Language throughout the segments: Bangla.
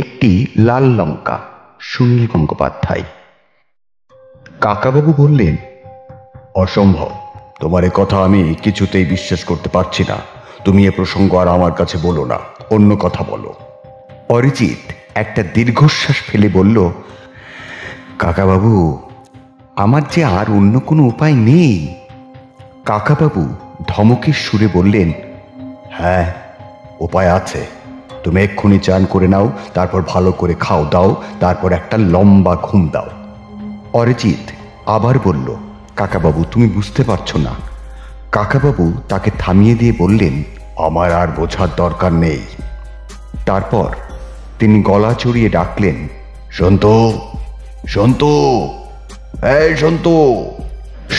একটি লাল লঙ্কা। সুনীল গঙ্গোপাধ্যায়। কাকাবাবু বললেন, অসম্ভব, তোমার এ কথা আমি কিছুতেই বিশ্বাস করতে পারছি না। তুমি এ প্রসঙ্গ আর আমার কাছে বলো না, অন্য কথা বলো। অরিজিৎ একটা দীর্ঘশ্বাস ফেলে বলল, কাকাবাবু, আমার যে আর অন্য কোনো উপায় নেই। কাকাবাবু ধমকের সুরে বললেন, হ্যাঁ, উপায় আছে। তুমি এক্ষুনি চান করে নাও, তারপর ভালো করে খাও দাও, তারপর একটা লম্বা ঘুম দাও। অরিজিৎ আবার বলল, কাকাবাবু, তুমি বুঝতে পারছো না। কাকাবাবু তাকে থামিয়ে দিয়ে বললেন, আমার আর বোঝার দরকার নেই। তারপর তিনি গলা চড়িয়ে ডাকলেন, সন্তু, সন্তু, এই সন্তু।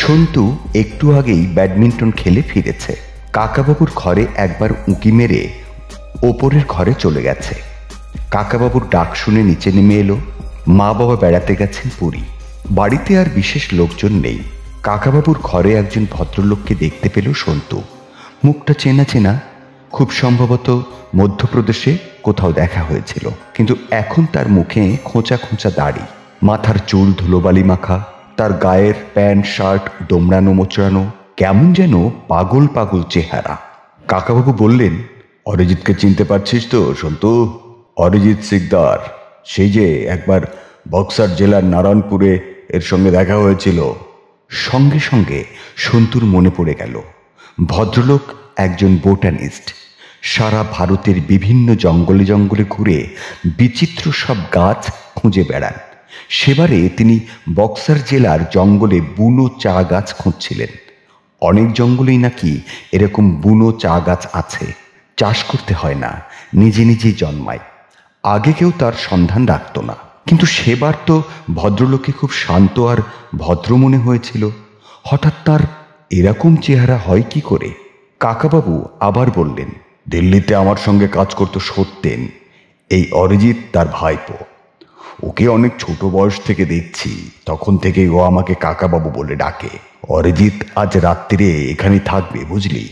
সন্তু একটু আগেই ব্যাডমিন্টন খেলে ফিরেছে। কাকাবাবুর ঘরে একবার উঁকি মেরে ওপরের ঘরে চলে গেছে। কাকাবাবুর ডাক শুনে নিচে নেমে এলো। মা বাবা বেড়াতে গেছেন পুরী। বাড়িতে আর বিশেষ লোকজন নেই। কাকাবাবুর ঘরে একজন ভদ্রলোককে দেখতে পেল সন্তু। মুখটা চেনা চেনা, খুব সম্ভবত মধ্যপ্রদেশে কোথাও দেখা হয়েছিল। কিন্তু এখন তার মুখে খোঁচা খোঁচা দাড়ি, মাথার চুল ধুলোবালি মাখা, তার গায়ের প্যান্ট শার্ট দোমড়ানো মোচড়ানো, কেমন যেন পাগল পাগল চেহারা। কাকাবাবু বললেন, অরিজিৎকে চিনতে পারছিস তো সন্তু? অরিজিৎ সিকদার, সেই যে একবার বক্সার জেলার নারায়ণপুরে এর সঙ্গে দেখা হয়েছিল। সঙ্গে সঙ্গে সন্তুর মনে পড়ে গেল, ভদ্রলোক একজন বোটানিস্ট। সারা ভারতের বিভিন্ন জঙ্গলে জঙ্গলে ঘুরে বিচিত্র সব গাছ খুঁজে বেড়ান। সেবারে তিনি বক্সার জেলার জঙ্গলে বুনো চা গাছ খুঁজছিলেন। অনেক জঙ্গলেই নাকি এরকম বুনো চা গাছ আছে, চাষ করতে হয় না, নিজে নিজেই জন্মায়। আগে কেউ তার সন্ধান রাখত না, কিন্তু সেবার তো ভদ্রলোকে খুব শান্ত আর ভদ্র মনে হয়েছিল। হঠাৎ তার এরকম চেহারা হয় কি করে? কাকাবাবু আবার বললেন, দিল্লিতে আমার সঙ্গে কাজ করতো সত্যেন, এই অরিজিৎ তার ভাইপো। ওকে অনেক ছোট বয়স থেকে দেখছি, তখন থেকেই ও আমাকে কাকাবাবু বলে ডাকে। অরিজিৎ আজ রাত্রিরে এখানেই থাকবে, বুঝলি?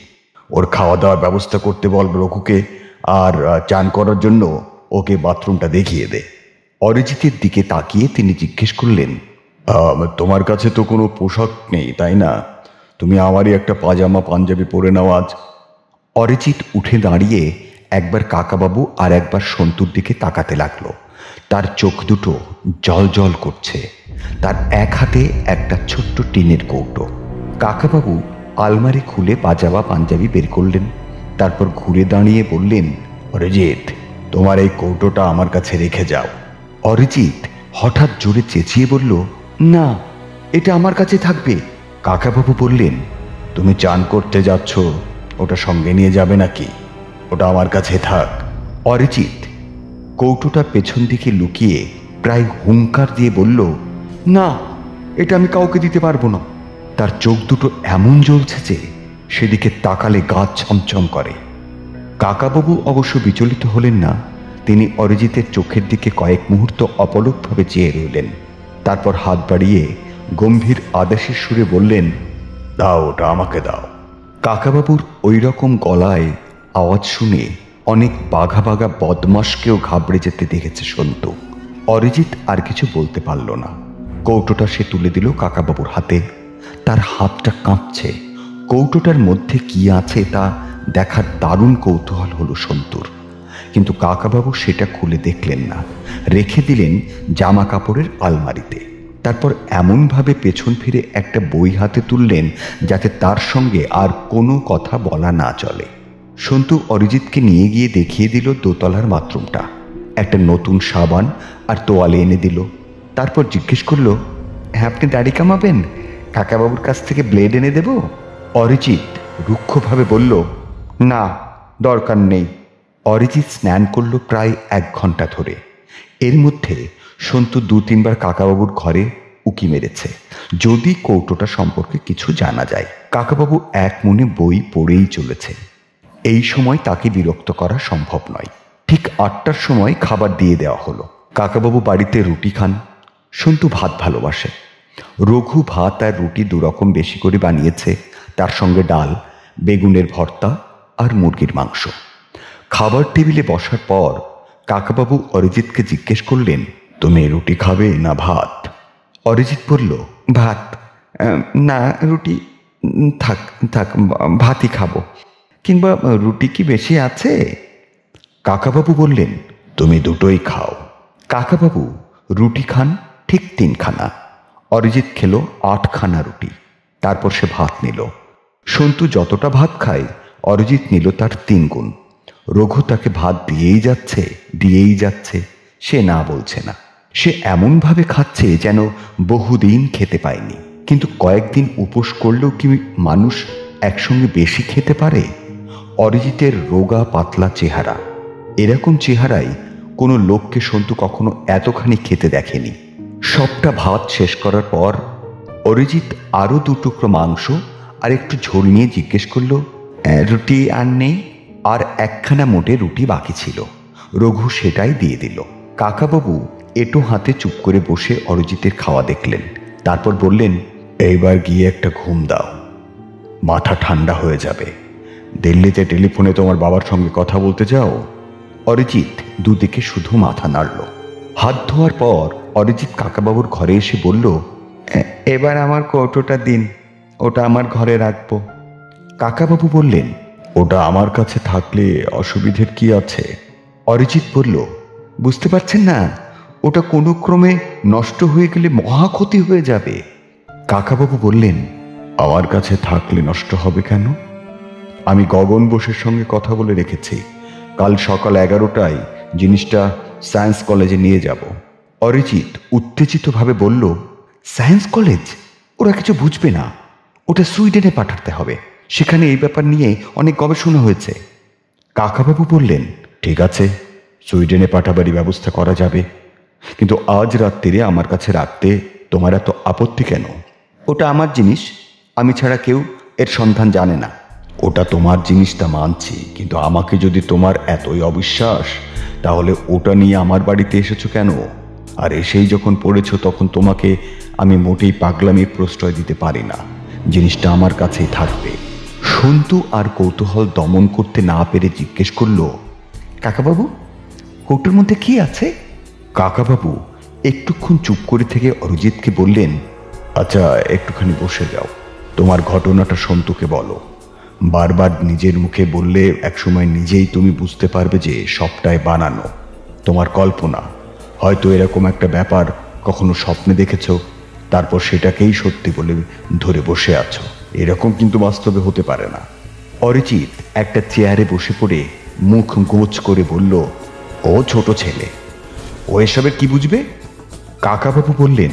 ওর খাওয়া দাওয়ার ব্যবস্থা করতে বল রঘুকে, আর চান করার জন্য ওকে বাথরুমটা দেখিয়ে দে। অরিজিতের দিকে তাকিয়ে তিনি জিজ্ঞেস করলেন, তোমার কাছে তো কোনো পোশাক নেই, তাই না? তুমি আমারই একটা পাজামা পাঞ্জাবি পরে নাও আজ। অরিজিৎ উঠে দাঁড়িয়ে একবার কাকাবাবু আর একবার সন্তুর দিকে তাকাতে লাগলো। তার চোখ দুটো জল জল করছে। তার এক হাতে একটা ছোট্ট টিনের কৌটো। কাকাবাবু আলমারি খুলে পাজামা পাঞ্জাবি বের করলেন। তারপর ঘুরে দাঁড়িয়ে বললেন, অরিজিৎ, তোমার এই কৌটোটা আমার কাছে রেখে যাও। অরিজিৎ হঠাৎ জোরে চেঁচিয়ে বলল, না, এটা আমার কাছে থাকবে। কাকাবাবু বললেন, তুমি চান করতে যাচ্ছ, ওটা সঙ্গে নিয়ে যাবে নাকি? ওটা আমার কাছে থাক। অরিজিৎ কৌটোটা পেছন দিকে লুকিয়ে প্রায় হুঙ্কার দিয়ে বলল, না, এটা আমি কাউকে দিতে পারবো না। তার চোখ দুটো এমন জ্বলছে যে সেদিকে তাকালে গা ছমছম করে। কাকাবাবু অবশ্য বিচলিত হলেন না। তিনি অরিজিতের চোখের দিকে কয়েক মুহূর্ত অপলকভাবে চেয়ে রইলেন। তারপর হাত বাড়িয়ে গম্ভীর আদেশের সুরে বললেন, দাও, ওটা আমাকে দাও। কাকাবাবুর ওই রকম গলায় আওয়াজ শুনে অনেক বাঘা বাঘা বদমাশকেও ঘাবড়ে যেতে দেখেছে সন্তু। অরিজিৎ আর কিছু বলতে পারল না। কৌটোটা সে তুলে দিল কাকাবাবুর হাতে। তার হাতটা কাঁপছে। কৌটোটার মধ্যে কি আছে তা দেখার দারুণ কৌতূহল হলো সন্তুর। কিন্তু কাকাবাবু সেটা খুলে দেখলেন না, রেখে দিলেন জামা কাপড়ের আলমারিতে। তারপর এমনভাবে পেছন ফিরে একটা বই হাতে তুললেন যাতে তার সঙ্গে আর কোনো কথা বলা না চলে। সন্তু অরিজিৎকে নিয়ে গিয়ে দেখিয়ে দিল দোতলার বাথরুমটা। একটা নতুন সাবান আর তোয়ালে এনে দিল। তারপর জিজ্ঞেস করল, হ্যাঁ, আপনি দাড়ি কামাবেন? কাকাবাবুর কাছ থেকে ব্লেড এনে দেব? অরিজিৎ রুক্ষভাবে বলল, না, দরকার নেই। অরিজিৎ স্নান করল প্রায় 1 ঘন্টা ধরে। এর মধ্যে সন্তু 2-3 বার কাকাবাবুর ঘরে উকি মেরেছে, যদি কৌটোটা সম্পর্কে কিছু জানা যায়। কাকাবাবু এক মনে বই পড়েই চলেছে। এই সময় তাকে বিরক্ত করা সম্ভব নয়। ঠিক 8টার সময় খাবার দিয়ে দেওয়া হলো। কাকাবাবু বাড়িতে রুটি খান। সন্তু ভাত ভালোবাসে। রঘু ভাত আর রুটি 2 রকম বেশি করে বানিয়েছে, তার সঙ্গে ডাল, বেগুনের ভর্তা আর মুরগির মাংস। খাবার টেবিলে বসার পর কাকাবাবু অরিজিৎকে জিজ্ঞেস করলেন, তুমি রুটি খাবে না ভাত? অরিজিৎ বলল, ভাত। না, রুটি থাক থাক, ভাতই খাবো। কিংবা রুটি কি বেশি আছে? কাকাবাবু বললেন, তুমি দুটোই খাও। কাকাবাবু রুটি খান ঠিক 3খানা। অরিজিৎ খেলো 8খানা রুটি। তারপর সে ভাত নিল। সন্তু যতটা ভাত খায় অরিজিৎ নিল তার 3 গুণ। রঘু তাকে ভাত দিয়েই যাচ্ছে। সে না বলছে না। সে এমনভাবে খাচ্ছে যেন বহুদিন খেতে পায়নি। কিন্তু কয়েকদিন উপোস করলেও কি মানুষ একসঙ্গে বেশি খেতে পারে? অরিজিতের রোগা পাতলা চেহারা, এরকম চেহারায় কোনো লোককে সন্তু কখনো এতখানি খেতে দেখেনি। সবটা ভাত শেষ করার পর অরিজিৎ আরও 2 টুকরো মাংস আর একটু ঝোল নিয়ে জিজ্ঞেস করলো, রুটি আর নেই? আর 1খানা মোটে রুটি বাকি ছিল। রঘু সেটাই দিয়ে দিল। কাকাবাবু এঁটো হাতে চুপ করে বসে অরিজিতের খাওয়া দেখলেন। তারপর বললেন, এইবার গিয়ে একটা ঘুম দাও, মাথা ঠান্ডা হয়ে যাবে। দিল্লিতে টেলিফোনে তোমার বাবার সঙ্গে কথা বলতে যাও। অরিজিৎ দুদিকে শুধু মাথা নাড়ল। হাত ধোয়ার পর অরিজিৎ কাকাবাবুর ঘরে এসে বলল, এবার আমার কৌটোটা দিন, ওটা আমার ঘরে রাখবো। কাকাবাবু বললেন, ওটা আমার কাছে থাকলে অসুবিধের কি আছে? অরিজিৎ বলল, বুঝতে পারছেন না, ওটা কোনো ক্রমে নষ্ট হয়ে গেলে মহা ক্ষতি হয়ে যাবে। কাকাবাবু বললেন, আমার কাছে থাকলে নষ্ট হবে কেন? আমি গগন বোসের সঙ্গে কথা বলে রেখেছি, কাল সকাল 11টায় জিনিসটা সায়েন্স কলেজে নিয়ে যাব। অরিজিৎ উত্তেজিতভাবে বলল, সায়েন্স কলেজ? ওরা কিছু বুঝবে না। ওটা সুইডেনে পাঠাতে হবে। সেখানে এই ব্যাপার নিয়ে অনেক গবেষণা হয়েছে। কাকাবাবু বললেন, ঠিক আছে, সুইডেনে পাঠাবারই ব্যবস্থা করা যাবে, কিন্তু আজ রাত্রিরে আমার কাছে রাখতে তোমার এত আপত্তি কেন? ওটা আমার জিনিস, আমি ছাড়া কেউ এর সন্ধান জানে না। ওটা তোমার জিনিসটা মানছি, কিন্তু আমাকে যদি তোমার এতই অবিশ্বাস, তাহলে ওটা নিয়ে আমার বাড়িতে এসেছো কেন? আর এসেই যখন পড়েছো তখন তোমাকে আমি মোটেই পাগলামির প্রশ্রয় দিতে পারি না। জিনিসটা আমার কাছেই থাকবে। সন্তু আর কৌতূহল দমন করতে না পেরে জিজ্ঞেস করল, কাকাবাবু, কৌটোর মধ্যে কি আছে? কাকাবাবু একটুক্ষণ চুপ করে থেকে অরিজিৎকে বললেন, আচ্ছা, একটুখানি বসে যাও, তোমার ঘটনাটা সন্তুকে বলো। বারবার নিজের মুখে বললে একসময় নিজেই তুমি বুঝতে পারবে যে সবটাই বানানো, তোমার কল্পনা। হয়তো এরকম একটা ব্যাপার কখনো স্বপ্নে দেখেছ, তারপর সেটাকেই সত্যি বলে ধরে বসে আছো। এরকম কিন্তু বাস্তবে হতে পারে না। অরিজিৎ একটা চেয়ারে বসে পড়ে মুখ গোছ করে বলল, ও ছোট ছেলে, ও এসবের কি বুঝবে? কাকাবাবু বললেন,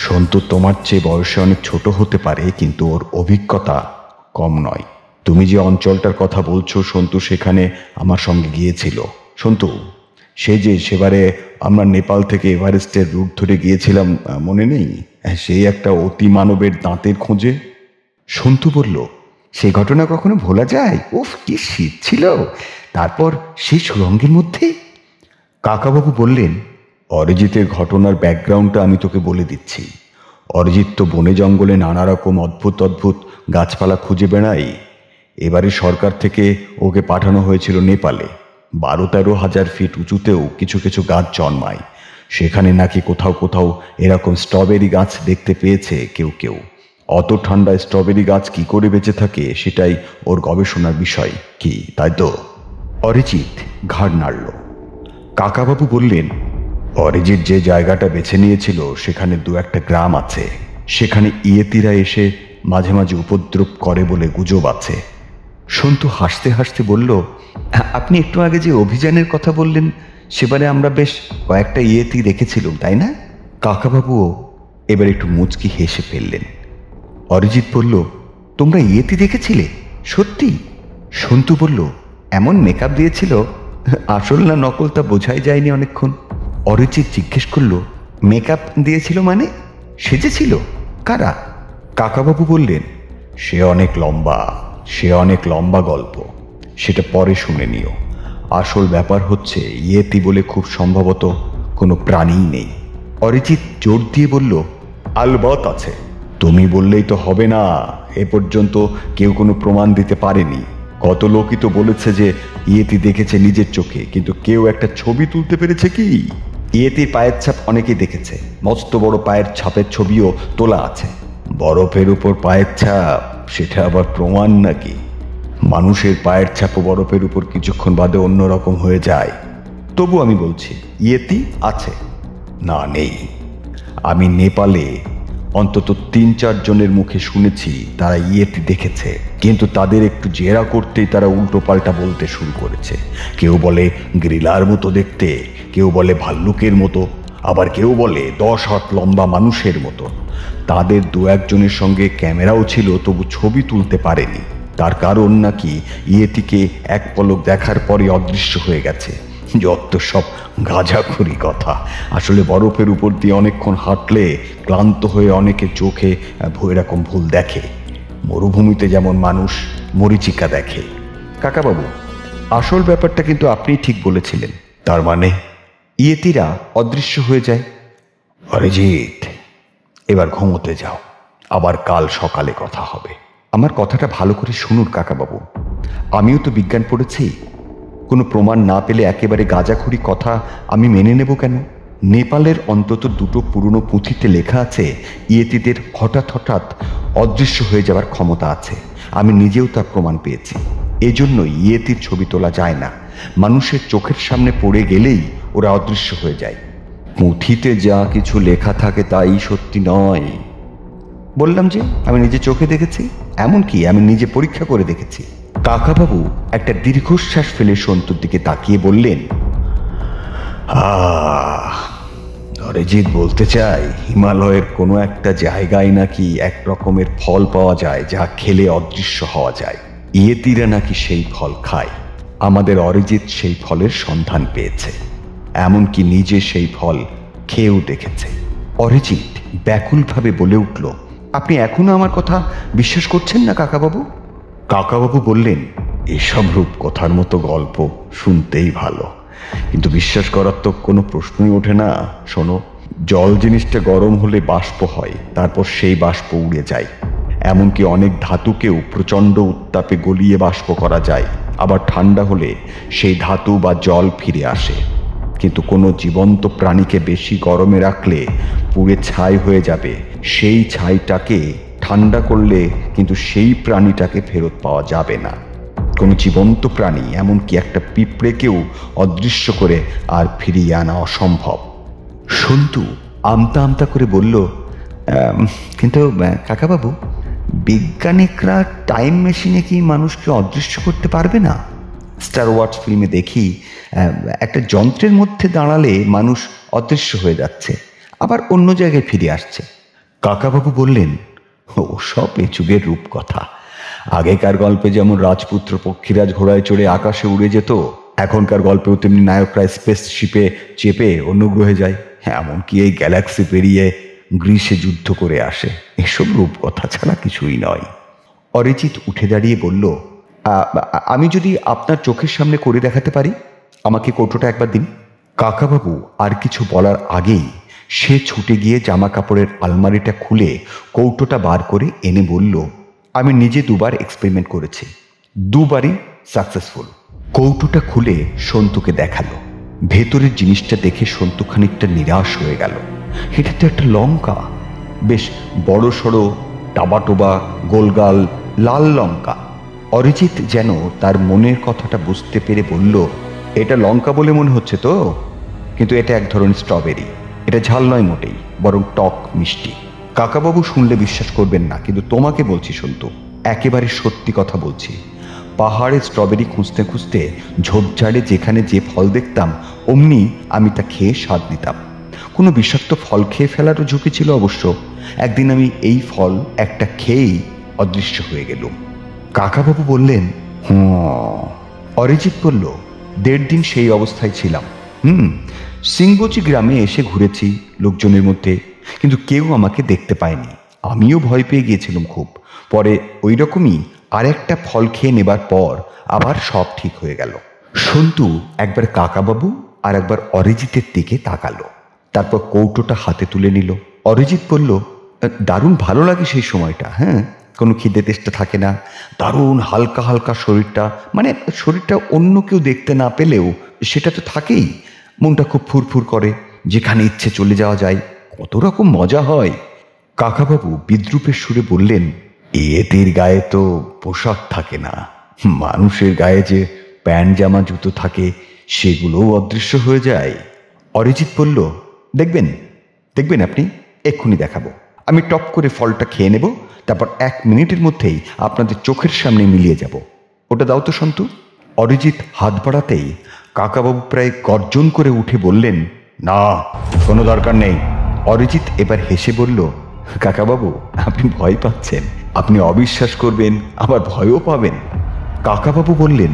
সন্তু তোমার চেয়ে বয়সে অনেক ছোট হতে পারে, কিন্তু ওর অভিজ্ঞতা কম নয়। তুমি যে অঞ্চলটার কথা বলছো, সন্তু সেখানে আমার সঙ্গে গিয়েছিল। সন্তু, সেবারে আমরা নেপাল থেকে এভারেস্টের রুট ধরে গিয়েছিলাম, মনে নেই? সেই একটা অতি মানবের দাঁতের খোঁজে। সন্তু বলল, সেই ঘটনা কখনো ভোলা যায়? উফ, কি শীত ছিল! তারপর সেই সুরঙ্গের মধ্যে। কাকাবাবু বললেন, অরিজিতের ঘটনার ব্যাকগ্রাউন্ডটা আমি তোকে বলে দিচ্ছি। অরিজিৎ তো বনে জঙ্গলে নানা রকম অদ্ভুত গাছপালা খুঁজে বেড়াই। এবারে সরকার থেকে ওকে পাঠানো হয়েছিল নেপালে। 12-13 হাজার ফিট উঁচুতেও কিছু কিছু গাছ জন্মায়। সেখানে নাকি কোথাও এরকম স্ট্রবেরি গাছ দেখতে পেয়েছে কেউ। অত ঠান্ডায় স্ট্রবেরি গাছ কি করে বেঁচে থাকে, সেটাই ওর গবেষণার বিষয়। কি তাই তো? অরিজিৎ ঘাড় নাড়ল। কাকাবাবু বললেন, অরিজিৎ যে জায়গাটা বেছে নিয়েছিল সেখানে 2-1টা গ্রাম আছে। সেখানে ইয়েতিরা এসে মাঝে মাঝে উপদ্রব করে বলে গুজব আছে। সন্তু হাসতে হাসতে বলল, আপনি একটু আগে যে অভিযানের কথা বললেন, সেবারে আমরা বেশ কয়েকটা ইয়েতি দেখেছিলাম, তাই না? কাকাবাবুও এবার একটু মুচকি হেসে ফেললেন। অরিজিৎ বলল, তোমরা ইয়েতি দেখেছিলে? সত্যি? সন্তু বলল, এমন মেকআপ দিয়েছিল, আসল না নকল তা বোঝাই যায়নি অনেকক্ষণ। অরিজিৎ জিজ্ঞেস করল, মেকআপ দিয়েছিল মানে? সেজেছিল? কারা? কাকাবাবু বললেন, সে অনেক লম্বা গল্প, সেটা পরে শুনে নিও। আসল ব্যাপার হচ্ছে, ইয়েতি বলে খুব সম্ভবত কোনো প্রাণীই নেই। অরিজিৎ জোর দিয়ে বলল, আলবত আছে, তুমি বললেই তো হবে না। এ পর্যন্ত কেউ কোনো প্রমাণ দিতে পারেনি। কত লোকই তো বলেছে যে ইয়েতি দেখেছে নিজের চোখে, কিন্তু কেউ একটা ছবি তুলতে পেরেছে কি? ইয়েতির পায়ের ছাপ অনেকেই দেখেছে, মস্ত বড় পায়ের ছাপের ছবিও তোলা আছে। বরফের উপর পায়ের ছাপ, সেটা আবার প্রমাণ নাকি? মানুষের পায়ের ছাপও বরফের উপর কিছুক্ষণ বাদে অন্যরকম হয়ে যায়। তবু আমি বলছি ইয়েতি আছে। না, নেই। আমি নেপালে অন্তত 3-4 জনের মুখে শুনেছি তারা ইয়েতি দেখেছে, কিন্তু তাদের একটু জেরা করতেই তারা উল্টো পাল্টা বলতে শুরু করেছে। কেউ বলে গ্রিলার মতো দেখতে, কেউ বলে ভাল্লুকের মতো, আবার কেউ বলে 10 হাত লম্বা মানুষের মতো। তাদের 2-1 জনের সঙ্গে ক্যামেরাও ছিল, তবু ছবি তুলতে পারেনি। তার কারণ নাকি ইয়েতিকে এক পলক দেখার পরে অদৃশ্য হয়ে গেছে। যত সব গাঁজাখুরি কথা। আসলে বরফের উপর দিয়ে অনেকক্ষণ হাঁটলে ক্লান্ত হয়ে অনেকে চোখে এরকম ভুল দেখে। মরুভূমিতে যেমন মানুষ মরীচিকা দেখে। কাকাবাবু, আসল ব্যাপারটা কিন্তু আপনি ঠিক বলেছিলেন। তার মানে ইয়েতিরা অদৃশ্য হয়ে যায়। অরিজিৎ, এবার ঘুমোতে যাও, আবার কাল সকালে কথা হবে। আমার কথাটা ভালো করে শুনুন কাকাবাবু, আমিও তো বিজ্ঞান পড়েছি। কোনো প্রমাণ না পেলে একেবারে গাঁজাখুরি কথা আমি মেনে নেব কেন? নেপালের অন্তত 2টো পুরনো পুঁথিতে লেখা আছে ইয়েতিদের হঠাৎ হঠাৎ অদৃশ্য হয়ে যাওয়ার ক্ষমতা আছে। আমি নিজেও তার প্রমাণ পেয়েছি। এজন্য ইয়েতির ছবি তোলা যায় না। মানুষের চোখের সামনে পড়ে গেলেই ওরা অদৃশ্য হয়ে যায়। পুঁথিতে যা কিছু লেখা থাকে তাই সত্যি নয়। বললাম যে আমি নিজে চোখে দেখেছি, এমনকি আমি নিজে পরীক্ষা করে দেখেছি। কাকাবাবু একটা দীর্ঘশ্বাস ফেলে সন্তুর দিকে তাকিয়ে বললেন, অরিজিৎ বলতে চাই, হিমালয়ের কোনো একটা জায়গায় নাকি এক রকমের ফল পাওয়া যায় যা খেলে অদৃশ্য হওয়া যায়। ইয়েতিরা নাকি সেই ফল খায়। আমাদের অরিজিৎ সেই ফলের সন্ধান পেয়েছে, এমনকি নিজে সেই ফল খেয়েও দেখেছে। অরিজিৎ ব্যাকুলভাবে বলে উঠল, আপনি এখনো আমার কথা বিশ্বাস করছেন না কাকাবাবু? কাকাবাবু বললেন, এসব রূপকথার মতো গল্প শুনতেই ভালো, কিন্তু বিশ্বাস করার তো কোনো প্রশ্নই ওঠে না। শোনো, জল জিনিসটা গরম হলে বাষ্প হয়, তারপর সেই বাষ্প উড়ে যায়। এমনকি অনেক ধাতুকেও প্রচণ্ড উত্তাপে গলিয়ে বাষ্প করা যায়, আবার ঠান্ডা হলে সেই ধাতু বা জল ফিরে আসে। কিন্তু কোনো জীবন্ত প্রাণীকে বেশি গরমে রাখলে পুড়ে ছাই হয়ে যাবে। সেই ছাইটাকে ঠান্ডা করলে কিন্তু সেই প্রাণীটাকে ফেরত পাওয়া যাবে না। কোনো জীবন্ত প্রাণী, এমনকি একটা পিঁপড়েকেও অদৃশ্য করে আর ফিরিয়ে আনা অসম্ভব। সন্তু আমতা আমতা করে বলল, কিন্তু কাকাবাবু, বিজ্ঞানিকরা টাইম মেশিনে কি মানুষকে অদৃশ্য করতে পারবে না? স্টার ওয়ার্স ফিল্মে দেখি একটা যন্ত্রের মধ্যে দাঁড়ালে মানুষ অদৃশ্য হয়ে যাচ্ছে, আবার অন্য জায়গায় ফিরে আসছে। কাকাবাবু বললেন, ও সব এ যুগের রূপকথা। আগেকার গল্পে যেমন রাজপুত্র পক্ষীরাজ ঘোড়ায় চড়ে আকাশে উড়ে যেত, এখনকার গল্পেও তেমনি নায়করা স্পেসশিপে চেপে অন্য গ্রহে যায়, এমনকি এই গ্যালাক্সি পেরিয়ে গ্রীষ্মে যুদ্ধ করে আসে। এসব রূপকথা ছাড়া কিছুই নয়। অরিজিৎ উঠে দাঁড়িয়ে বলল, আমি যদি আপনার চোখের সামনে করে দেখাতে পারি, আমাকে কৌটোটা একবার দিন। কাকাবাবু আর কিছু বলার আগেই সে ছুটে গিয়ে জামা কাপড়ের আলমারিটা খুলে কৌটোটা বার করে এনে বলল, আমি নিজে 2বার এক্সপেরিমেন্ট করেছি, 2বারই সাকসেসফুল। কৌটোটা খুলে সন্তুকে দেখালো। ভেতরের জিনিসটা দেখে সন্তু খানিকটা নিরাশ হয়ে গেল। এটা তো একটা লঙ্কা, বেশ বড় সড়ো, টাবাটোবা, গোলগাল, লাল লঙ্কা। অরিজিৎ যেন তার মনের কথাটা বুঝতে পেরে বলল, এটা লঙ্কা বলে মনে হচ্ছে তো, কিন্তু এটা এক ধরনের স্ট্রবেরি। এটা ঝাল নয় মোটেই, বরং টক মিষ্টি। কাকাবাবু শুনলে বিশ্বাস করবেন না, কিন্তু তোমাকে বলছি সন্তু, একেবারে সত্যি কথা বলছি। পাহাড়ে স্ট্রবেরি খুঁজতে খুঁজতে ঝোপঝাড়ে যেখানে যে ফল দেখতাম, অমনি আমি তা খেয়ে স্বাদ নিতাম। কোনো বিষাক্ত ফল খেয়ে ফেলারও ঝুঁকি ছিল অবশ্য। একদিন আমি এই ফল একটা খেয়েই অদৃশ্য হয়ে গেলুম। কাকাবাবু বললেন, অরিজিৎ বলল, 1.5 দিন সেই অবস্থায় ছিলাম। সিংবচি গ্রামে এসে ঘুরেছি লোকজনের মধ্যে, কিন্তু কেউ আমাকে দেখতে পায়নি। আমিও ভয় পেয়ে গিয়েছিলাম খুব। পরে ওই রকমই আরেকটা ফল খেয়ে নেবার পর আবার সব ঠিক হয়ে গেল। সন্তু একবার কাকাবাবু আর একবার অরিজিতের দিকে তাকালো, তারপর কৌটোটা হাতে তুলে নিল। অরিজিৎ বলল, দারুণ ভালো লাগে সেই সময়টা। হ্যাঁ, কোনো খিদে তেষ্টা থাকে না, দারুণ হালকা হালকা শরীরটা, মানে শরীরটা অন্য কেউ দেখতে না পেলেও সেটা তো থাকেই। মনটা খুব ফুরফুর করে, যেখানে ইচ্ছে চলে যাওয়া যায়, কত রকম মজা হয়। কাকাবাবু বিদ্রূপের সুরে বললেন, এদের গায়ে তো পোশাক থাকে না, মানুষের গায়ে যে প্যান্ট জামা জুতো থাকে সেগুলোও অদৃশ্য হয়ে যায়। অরিজিৎ বলল, দেখবেন দেখবেন আপনি, এক্ষুনি দেখাবো। আমি টপ করে ফলটা খেয়ে নেব, তারপর 1 মিনিটের মধ্যেই আপনাদের চোখের সামনে মিলিয়ে যাব। ওটা দাও তো সন্তু। অরিজিৎ হাত বাড়াতেই কাকাবাবু প্রায় গর্জন করে উঠে বললেন, না, কোনো দরকার নেই। অরিজিৎ এবার হেসে বলল, কাকাবাবু আপনি ভয় পাচ্ছেন, আপনি অবিশ্বাস করবেন আবার ভয়ও পাবেন। কাকাবাবু বললেন,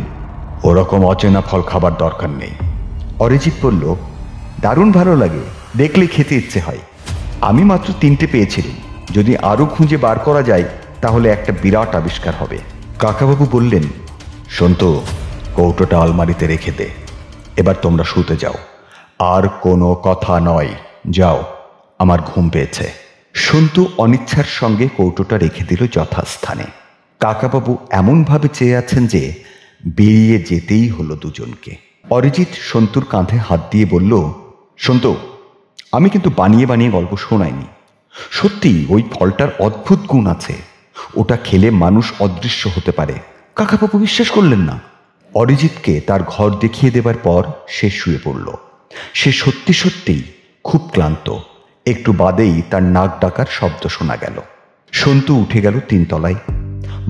ওরকম অচেনা ফল খাবার দরকার নেই। অরিজিৎ বলল, দারুণ ভালো লাগে, দেখলে খেতে ইচ্ছে হয়। আমি মাত্র 3টে পেয়েছিলাম, যদি আরও খুঁজে বার করা যায় তাহলে একটা বিরাট আবিষ্কার হবে। কাকাবাবু বললেন, সন্তু, কৌটোটা আলমারিতে রেখে দে, এবার তোমরা শুতে যাও, আর কোনো কথা নয়, যাও, আমার ঘুম পেয়েছে। সন্তু অনিচ্ছার সঙ্গে কৌটোটা রেখে দিল যথাস্থানে। কাকাবাবু এমনভাবে চেয়ে আছেন যে বেরিয়ে যেতেই হলো দুজনকে। অরিজিৎ সন্তুর কাঁধে হাত দিয়ে বলল, সন্তু, আমি কিন্তু বানিয়ে বানিয়ে গল্প শোনাইনি, সত্যি ওই ফলটার অদ্ভুত গুণ আছে, ওটা খেলে মানুষ অদৃশ্য হতে পারে। কাকাবাবু বিশ্বাস করলেন না। অরিজিৎকে তার ঘর দেখিয়ে দেবার পর সে শুয়ে পড়ল। সে সত্যি সত্যিই খুব ক্লান্ত। একটু বাদেই তার নাক ডাকার শব্দ শোনা গেল। সন্তু উঠে গেল 3 তলায়।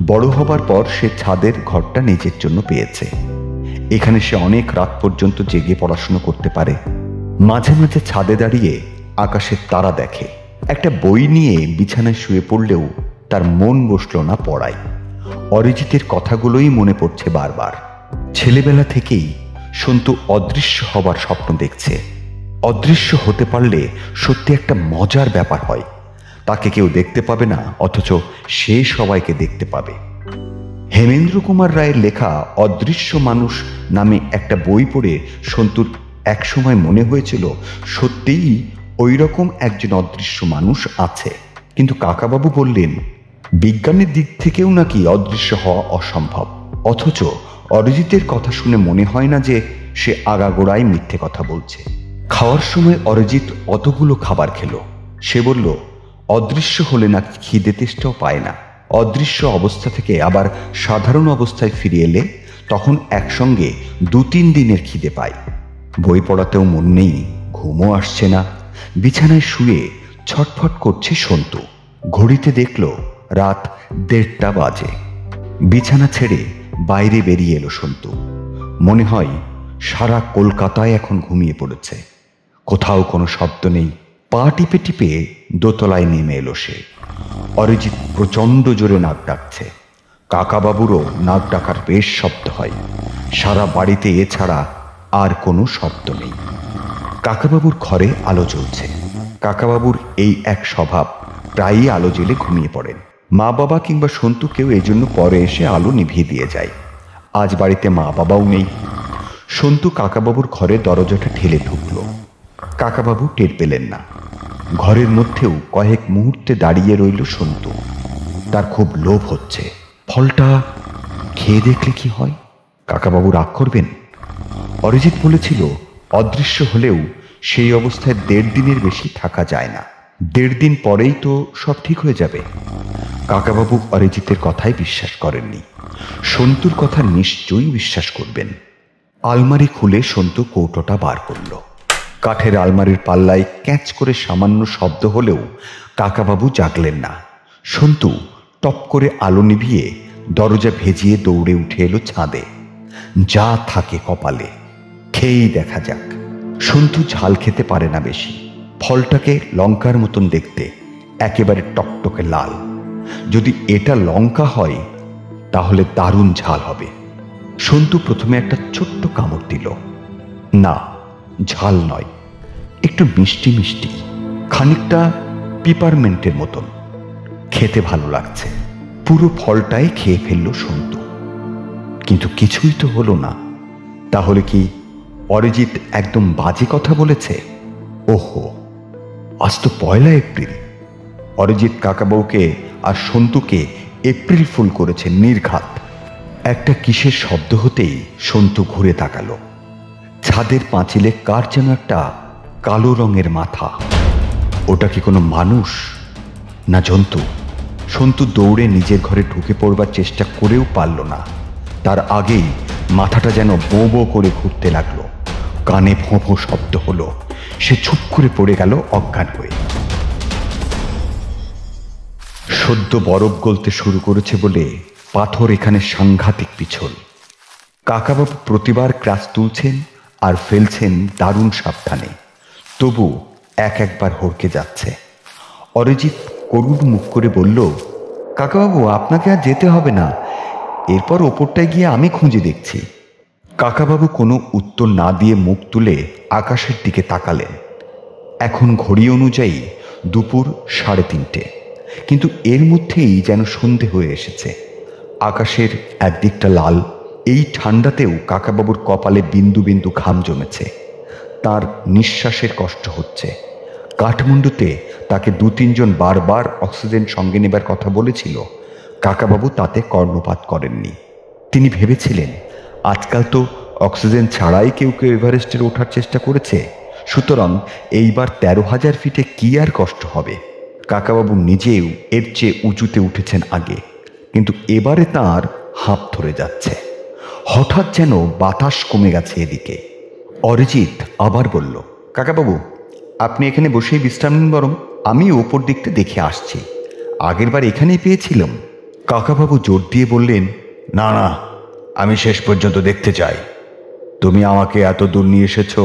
বড় হবার পর সে ছাদের ঘরটা নিজের জন্য পেয়েছে। এখানে সে অনেক রাত পর্যন্ত জেগে পড়াশুনো করতে পারে। মাঝে মাঝে ছাদে দাঁড়িয়ে আকাশের তারা দেখে। একটা বই নিয়ে বিছানায় শুয়ে পড়লেও তার মন বসল না পড়ায়। অরিজিতের কথাগুলোই মনে পড়ছে বারবার। ছেলেবেলা থেকেই সন্তু অদৃশ্য হবার স্বপ্ন দেখছে। অদৃশ্য হতে পারলে সত্যি একটা মজার ব্যাপার হয়। তাকে কেউ দেখতে পাবে না, অথচ সে সবাইকে দেখতে পাবে। হেমেন্দ্র কুমার রায়ের লেখা অদৃশ্য মানুষ নামে একটা বই পড়ে সন্তুর একসময় মনে হয়েছিল সত্যিই ওই রকম একজন অদৃশ্য মানুষ আছে। কিন্তু কাকাবাবু বললেন, বিজ্ঞানের দিক থেকেও নাকি অদৃশ্য হওয়া অসম্ভব। অথচ অরিজিতের কথা শুনে মনে হয় না যে সে আগাগোড়ায় মিথ্যে কথা বলছে। খাওয়ার সময় অরিজিৎ অতগুলো খাবার খেলো। সে বলল, অদৃশ্য হলে নাকি খিদে তেষ্টাও পায় না। অদৃশ্য অবস্থা থেকে আবার সাধারণ অবস্থায় ফিরে এলে তখন একসঙ্গে 2-3 দিনের খিদে পায়। বই পড়াতেও মন নেই, ঘুমও আসছে না। বিছানায় শুয়ে ছটফট করছে সন্তু। ঘড়িতে দেখল রাত 1:30 বাজে। বিছানা ছেড়ে বাইরে বেরিয়ে এলো সন্তু। মনে হয় সারা কলকাতায় এখন ঘুমিয়ে পড়েছে। কোথাও কোনো শব্দ নেই। পা টিপে টিপে দোতলায় নেমে এলো সে। অরিজিৎ প্রচণ্ড জোরে নাক ডাকছে। কাকাবাবুরও নাক ডাকার বেশ শব্দ হয়। সারা বাড়িতে এছাড়া আর কোনো শব্দ নেই। কাকাবাবুর ঘরে আলো জ্বলছে। কাকাবাবুর এই এক স্বভাব, প্রায়ই আলো জ্বেলে ঘুমিয়ে পড়েন। মা বাবা কিংবা সন্তু কেউ এই জন্য পরে এসে আলো নিভিয়ে দিয়ে যায়। আজ বাড়িতে মা বাবাও নেই। সন্তু কাকাবাবুর ঘরে দরজাটা ঠেলে ঢুকল। কাকাবাবু টের পেলেন না। ঘরের মধ্যেও কয়েক মুহূর্তে দাঁড়িয়ে রইল সন্তু। তার খুব লোভ হচ্ছে। ফলটা খেয়ে দেখলে কি হয়? কাকাবাবু রাগ করবেন? অরিজিৎ বলেছিল অদৃশ্য হলেও সেই অবস্থায় 1.5 দিনের বেশি থাকা যায় না। 1.5 দিন পরেই তো সব ঠিক হয়ে যাবে। কাকাবাবু অরিজিতের কথাই বিশ্বাস করেননি। সন্তুর কথা নিশ্চয়ই বিশ্বাস করবেন। আলমারি খুলে সন্তু কৌটোটা বার করল। কাঠের আলমারির পাল্লায় ক্যাঁচ করে সামান্য শব্দ হলেও কাকাবাবু জাগলেন না। সন্তু টপ করে আলো নিভিয়ে দরজা ভেজিয়ে দৌড়ে উঠে এলো ছাদে। যা থাকে কপালে, খেয়েই দেখা যাক। সন্তু ঝাল খেতে পারে না বেশি। ফলটাকে লঙ্কার মতন দেখতে, একেবারে টকটকে লাল। যদি এটা লঙ্কা হয় তাহলে দারুণ ঝাল হবে। সন্তু প্রথমে একটা ছোট্ট কামড় দিল। না, ঝাল নয়, একটু মিষ্টি মিষ্টি, খানিকটা পিপারমেন্টের মতন। খেতে ভালো লাগছে। পুরো ফলটাই খেয়ে ফেলল সন্তু। কিন্তু কিছুই তো হলো না। তাহলে কি অরিজিৎ একদম বাজে কথা বলেছে? ওহো, আজ তো 1 এপ্রিল। অরিজিৎ কাকাবাবুকে আর সন্তুকে এপ্রিল ফুল করেছে নির্ঘাত। একটা কিসের শব্দ হতেই সন্তু ঘুরে তাকালো। ছাদের পাঁচিলে কার যেন একটা কালো রঙের মাথা। ওটা কি কোনো মানুষ না জন্তু? সন্তু দৌড়ে নিজের ঘরে ঢুকে পড়বার চেষ্টা করেও পারল না। তার আগেই মাথাটা যেন বো বো করে ঘুরতে লাগলো। কানে ভোঁ ভোঁ শব্দ হলো। সে চুপ করে পড়ে গেল অজ্ঞান হয়ে। সদ্য বরফ গলতে শুরু করেছে বলে পাথর এখানে সাংঘাতিক পিছল। কাকাবাবু প্রতিবার ক্রাস তুলছেন আর ফেলছেন দারুণ সাবধানে, তবু একবার হড়কে যাচ্ছে। অরিজিৎ করুণ মুখ করে বলল, কাকাবাবু আপনাকে আর যেতে হবে না, এরপর ওপরটায় গিয়ে আমি খুঁজে দেখছি। কাকাবাবু কোনো উত্তর না দিয়ে মুখ তুলে আকাশের দিকে তাকালেন। এখন ঘড়ি অনুযায়ী দুপুর 3:30, কিন্তু এর মধ্যেই যেন সন্ধে হয়ে এসেছে। আকাশের একদিকটা লাল। এই ঠান্ডাতেও কাকাবাবুর কপালে বিন্দু বিন্দু ঘাম জমেছে। তার নিঃশ্বাসের কষ্ট হচ্ছে। কাঠমান্ডুতে তাকে 2-3 জন বারবার অক্সিজেন সঙ্গে নেবার কথা বলেছিল। কাকাবাবু তাতে কর্ণপাত করেননি। তিনি ভেবেছিলেন আজকাল তো অক্সিজেন ছাড়াই কেউ কেউ এভারেস্টের ওঠার চেষ্টা করেছে, সুতরাং এইবার 13,000 ফিটে কি আর কষ্ট হবে। কাকাবাবু নিজেও এর চেয়ে উঁচুতে উঠেছেন আগে, কিন্তু এবারে তাঁর হাঁপ ধরে যাচ্ছে। হঠাৎ যেন বাতাস কমে গেছে এদিকে। অরিজিৎ আবার বলল, কাকাবাবু আপনি এখানে বসেই বিশ্রাম নিন, বরং আমি ওপর দিকটা দেখে আসছি। আগেরবার এখানেই পেয়েছিলাম। কাকাবাবু জোর দিয়ে বললেন, না না, আমি শেষ পর্যন্ত দেখতে চাই। তুমি আমাকে এত দূর নিয়ে এসেছো,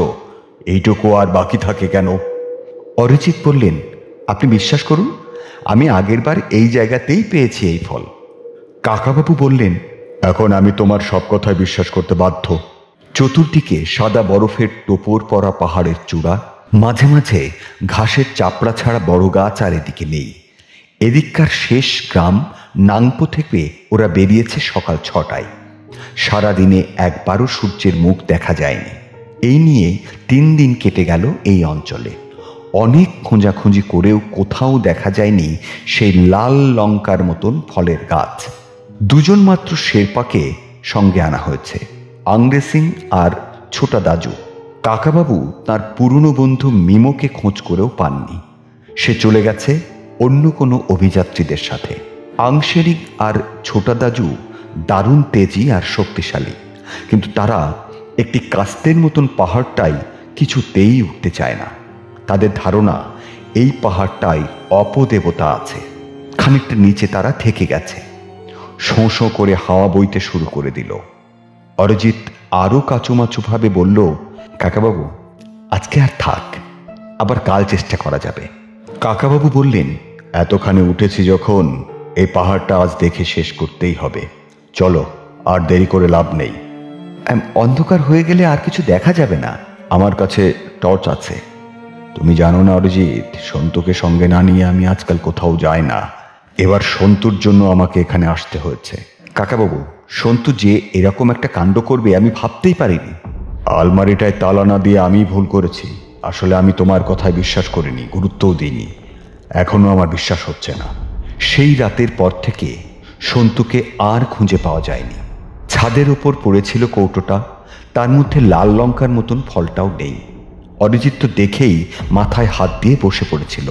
এইটুকু আর বাকি থাকে কেন? অরিজিৎ বললেন, আপনি বিশ্বাস করুন, আমি আগেরবার এই জায়গাতেই পেয়েছি এই ফল। কাকাবাবু বললেন, এখন আমি তোমার সব কথায় বিশ্বাস করতে বাধ্য। চতুর্দিকে সাদা বরফের টোপর পরা পাহাড়ের চূড়া, মাঝে মাঝে ঘাসের চাপড়া ছাড়া বড় গাছ আর এদিকে নেই। এদিককার শেষ গ্রাম নাংপো থেকে ওরা বেরিয়েছে সকাল 6টায়। সারাদিনে একবারও সূর্যের মুখ দেখা যায়নি। এই নিয়ে 3 দিন কেটে গেল এই অঞ্চলে। অনেক খোঁজাখুঁজি করেও কোথাও দেখা যায়নি সেই লাল লঙ্কার মতন ফলের গাছ। 2 জন মাত্র শেরপাকে সঙ্গে আনা হয়েছে, আংরে সিং আর ছোটা দাজু। কাকাবাবু তার পুরনো বন্ধু মিমোকে খোঁজ করেও পাননি। সে চলে গেছে অন্য কোনো অভিযাত্রীদের সাথে। আংশেরিক আর ছোটা দাজু দারুণ তেজি আর শক্তিশালী, কিন্তু তারা একটি কাস্তের মতন পাহাড়টাই কিছুতেই উঠতে চায় না। তাদের ধারণা এই পাহাড়টায় অপদেবতা আছে। খানিকটা নিচে তারা থেকে গেছে। শোঁ শোঁ করে হাওয়া বইতে শুরু করে দিল। অরিজিৎ আরও কাচুমাচুভাবে বলল, কাকাবাবু আজকে আর থাক, আবার কাল চেষ্টা করা যাবে। কাকাবাবু বললেন, এতখানি উঠেছি যখন, এই পাহাড়টা আজ দেখে শেষ করতেই হবে। চলো, আর দেরি করে লাভ নেই। অন্ধকার হয়ে গেলে আর কিছু দেখা যাবে না। আমার কাছে টর্চ আছে। তুমি জানো না অরিজিৎ, সন্তুকে সঙ্গে না নিয়ে আমি আজকাল কোথাও যাই না। এবার সন্তুর জন্য আমাকে এখানে আসতে হয়েছে। কাকাবাবু, সন্তু যে এরকম একটা কাণ্ড করবে আমি ভাবতেই পারিনি। আলমারিটায় তালা না দিয়ে আমি ভুল করেছি। আসলে আমি তোমার কথায় বিশ্বাস করিনি, গুরুত্বও দিইনি। এখনো আমার বিশ্বাস হচ্ছে না। সেই রাতের পর থেকে সন্তুকে আর খুঁজে পাওয়া যায়নি। ছাদের ওপর পড়েছিল কৌটোটা, তার মধ্যে লাল লঙ্কার মতন ফলটাও নেই। অরিজিৎ তো দেখেই মাথায় হাত দিয়ে বসে পড়েছিল।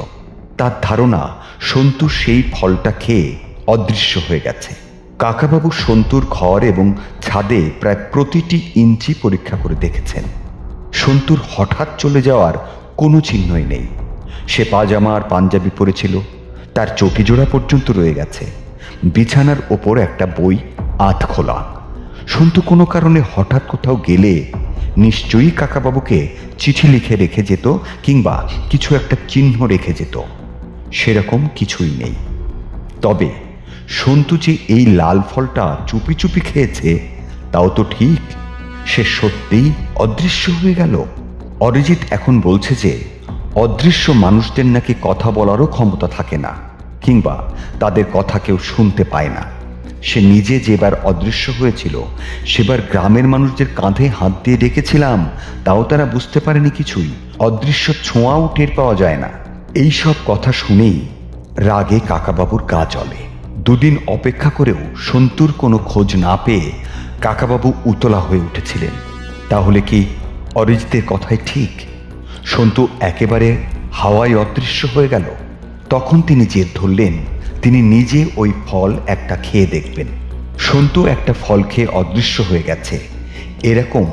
তার ধারণা সন্তু সেই ফলটা খেয়ে অদৃশ্য হয়ে গেছে। কাকাবাবু সন্তুর ঘর এবং ছাদে প্রায় প্রতিটি ইঞ্চি পরীক্ষা করে দেখেছেন। সন্তুর হঠাৎ চলে যাওয়ার কোনো চিহ্নই নেই। সে পাজামা আর পাঞ্জাবি পরেছিল, তার চটি জোড়া পর্যন্ত রয়ে গেছে। বিছানার ওপর একটা বই আধ খোলা। সন্তু কোনো কারণে হঠাৎ কোথাও গেলে নিশ্চয়ই কাকাবাবুকে চিঠি লিখে রেখে যেত, কিংবা কিছু একটা চিহ্ন রেখে যেত। সেরকম কিছুই নেই। তবে সন্তু যে এই লাল ফলটা চুপি চুপি খেয়েছে তাও তো ঠিক। সে সত্যিই অদৃশ্য হয়ে গেল। অরিজিৎ এখন বলছে যে অদৃশ্য মানুষদের নাকি কথা বলারও ক্ষমতা থাকে না, কিংবা তাদের কথা কেউ শুনতে পায় না। সে নিজে যেবার অদৃশ্য হয়েছিল সেবার গ্রামের মানুষদের কাঁধে হাত দিয়ে ডেকেছিলাম, তাও তারা বুঝতে পারেনি কিছুই। অদৃশ্য ছোঁয়াও টের পাওয়া যায় না। এই সব কথা শুনেই রাগে কাকাবাবুর গা জ্বলে। দুদিন অপেক্ষা করেও সন্তুর কোনো খোঁজ না পেয়ে কাকাবাবু উতলা হয়ে উঠেছিলেন। তাহলে কি অরিজিতের কথাই ঠিক? সন্তু একেবারে হাওয়ায় অদৃশ্য হয়ে গেল। তখন তিনি জেদ ধরলেন তিনি নিজে ওই ফল একটা খেয়ে দেখবেন। সন্তু একটা ফল খেয়ে অদৃশ্য হয়ে গেছে, এরকম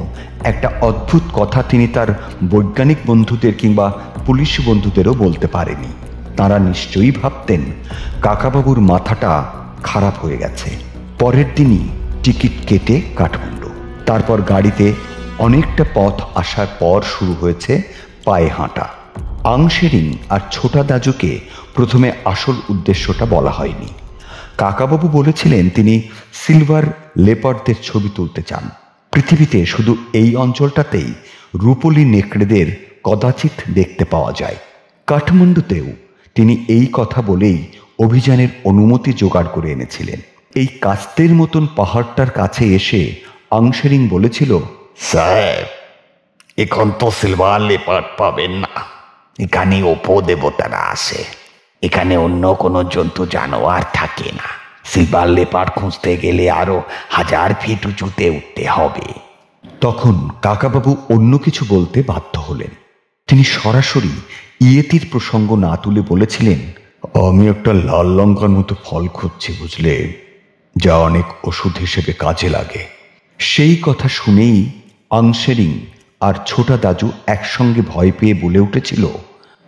একটা অদ্ভুত কথা তিনি তার বৈজ্ঞানিক বন্ধুদের কিংবা পুলিশ বন্ধুদেরও বলতে পারেনি। তারা নিশ্চয়ই ভাবতেন কাকাবাবুর মাথাটা খারাপ হয়ে গেছে। পরের দিনই টিকিট কেটে কাঠমান্ডু। তারপর গাড়িতে অনেকটা পথ আসার পর শুরু হয়েছে পায়ে হাঁটা। আংশেরিং আর ছোটা দাজুকে প্রথমে আসল উদ্দেশ্যটা বলা হয়নি। কাকাবাবু বলেছিলেন তিনি সিলভার লেপার্ডদের ছবি তুলতে চান। পৃথিবীতে শুধু এই অঞ্চলটাতেই রূপলি নেকড়েদের কদাচিৎ দেখতে পাওয়া যায়। কাঠমান্ডুতেও তিনি এই কথা বলেই অভিযানের অনুমতি জোগাড় করে এনেছিলেন। এই কাস্তের মতন পাহাড়টার কাছে এসে আংশেরিং বলেছিল, সাহেব, এখন তো সিলভার লেপার্ড পাবেন না। এখানে উপদেবতারা আসে, এখানে অন্য কোনো জন্তু জানোয়ার থাকে না। সিলভার লেপার্ড খুঁজতে গেলে আরো 1000 ফিট উঁচুতে উঠতে হবে। তখন কাকাবাবু অন্য কিছু বলতে বাধ্য হলেন। তিনি সরাসরি ইয়েতির প্রসঙ্গ না তুলে বলেছিলেন, আমি একটা লাল লঙ্কার মতো ফল খুঁজছি বুঝলে, যা অনেক ওষুধ হিসেবে কাজে লাগে। সেই কথা শুনেই আংশেরিং আর ছোটা দাজু একসঙ্গে ভয় পেয়ে বলে উঠেছিল,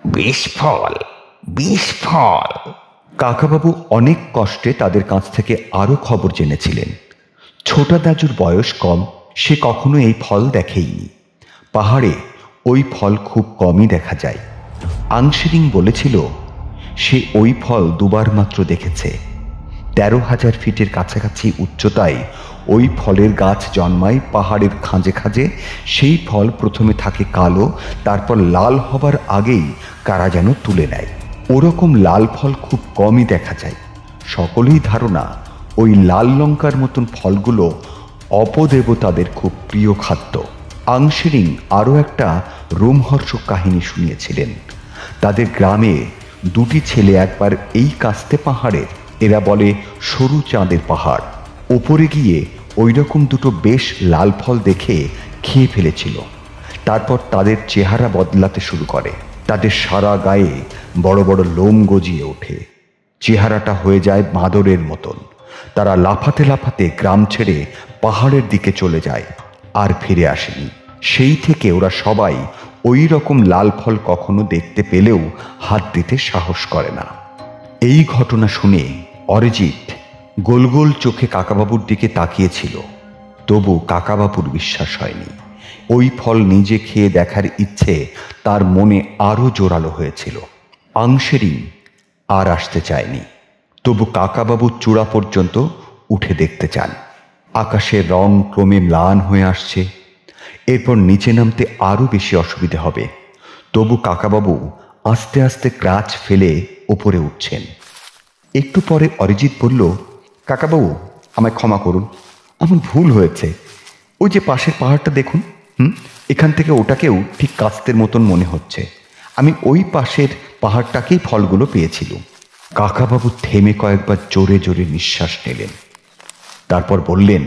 বিষ ফল, বিষ ফল। কাকাবাবু অনেক কষ্টে তাদের কাছ থেকে আরো খবর জেনেছিলেন। ছোটা দাজুর বয়স কম, সে কখনো এই ফল দেখেইনি। পাহাড়ে ওই ফল খুব কমই দেখা যায়। আংশেরিং বলেছিল সে ওই ফল দুবার মাত্র দেখেছে। 13,000 ফিটের কাছাকাছি উচ্চতায় ওই ফলের গাছ জন্মায় পাহাড়ের খাঁজে খাঁজে। সেই ফল প্রথমে থাকে কালো, তারপর লাল হবার আগেই কারা যেন তুলে নেয়। ওরকম লাল ফল খুব কমই দেখা যায়। সকলেই ধারণা ওই লাল লঙ্কার মতন ফলগুলো অপদেবতাদের খুব প্রিয় খাদ্য। আংশেরিং আরও একটা রোমহর্ষক কাহিনী শুনিয়েছিলেন। তাদের গ্রামে দুটি ছেলে একবার এই কাস্তে পাহাড়ের, এরা বলে সরু চাঁদের পাহাড়, ওপরে গিয়ে ওই রকম দুটো বেশ লাল ফল দেখে খেয়ে ফেলেছিল। তারপর তাদের চেহারা বদলাতে শুরু করে। তাদের সারা গায়ে বড় বড় লোম গজিয়ে ওঠে, চেহারাটা হয়ে যায় বাঁদরের মতন। তারা লাফাতে লাফাতে গ্রাম ছেড়ে পাহাড়ের দিকে চলে যায়, আর ফিরে আসেনি। সেই থেকে ওরা সবাই ওই রকম লাল ফল কখনো দেখতে পেলেও হাত দিতে সাহস করে না। এই ঘটনা শুনে অরিজিৎ গোল গোল চোখে কাকাবাবুর দিকে তাকিয়েছিল। তবু কাকাবাবুর বিশ্বাস হয়নি। ওই ফল নিজে খেয়ে দেখার ইচ্ছে তার মনে আরও জোরালো হয়েছিল। আংশেরিং আর আসতে চায়নি, তবু কাকাবাবু চূড়া পর্যন্ত উঠে দেখতে চান। আকাশের রং ক্রমে ম্লান হয়ে আসছে, এরপর নিচে নামতে আরও বেশি অসুবিধে হবে। তবু কাকাবাবু আস্তে আস্তে ক্রাচ ফেলে ওপরে উঠছেন। একটু পরে অরিজিৎ বলল, কাকাবাবু আমায় ক্ষমা করুন, আমার ভুল হয়েছে। ওই যে পাশের পাহাড়টা দেখুন, এখান থেকে ওটাকেও ঠিক কাস্তের মতন মনে হচ্ছে। আমি ওই পাশের পাহাড়টাকেই ফলগুলো পেয়েছিলাম। কাকাবাবু থেমে কয়েকবার জোরে জোরে নিঃশ্বাস নিলেন, তারপর বললেন,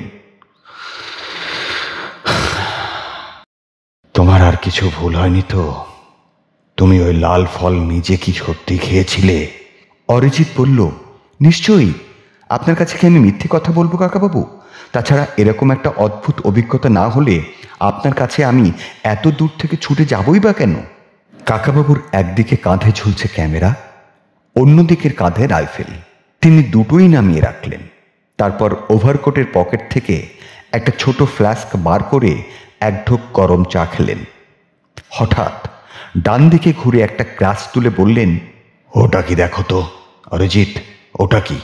তোমার আর কিছু ভুল হয়নি তো? তুমি ওই লাল ফল নিজে কি সত্যি খেয়েছিলে? অরিজিৎ বলল, নিশ্চয়ই। আপনার কাছে কি আমি মিথ্যে কথা বলবো কাকাবাবু? তাছাড়া এরকম একটা অদ্ভুত অভিজ্ঞতা না হলে আপনার কাছে আমি এত দূর থেকে ছুটে যাবই বা কেন? কাকাবাবুর একদিকে কাঁধে ঝুলছে ক্যামেরা, অন্যদিকের কাঁধে রাইফেল। তিনি দুটোই নামিয়ে রাখলেন। তারপর ওভারকোটের পকেট থেকে একটা ছোট ফ্লাস্ক বার করে এক ঢোক গরম চা খেলেন। হঠাৎ ডান দিকে ঘুরে একটা গ্লাস তুলে বললেন, ওটা কি দেখো তো অরিজিৎ, ওটা কি?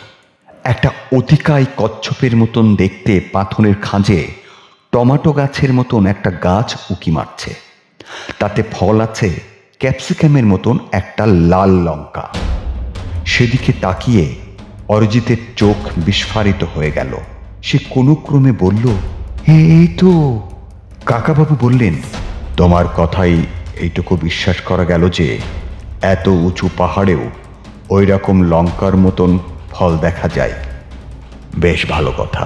একটা অতিকায় কচ্ছপের মতন দেখতে পাথরের খাঁজে টমাটো গাছের মতন একটা গাছ উকি মারছে। তাতে ফল আছে ক্যাপসিকামের মতন একটা লাল লঙ্কা। সেদিকে তাকিয়ে অরিজিতের চোখ বিস্ফারিত হয়ে গেল। সে কোনো ক্রমে বলল, এই তো। কাকাবাবু বললেন, তোমার কথাই এইটুকু বিশ্বাস করা গেল যে এত উঁচু পাহাড়েও ওই রকম লঙ্কার মতন ফল দেখা যায়। বেশ ভালো কথা,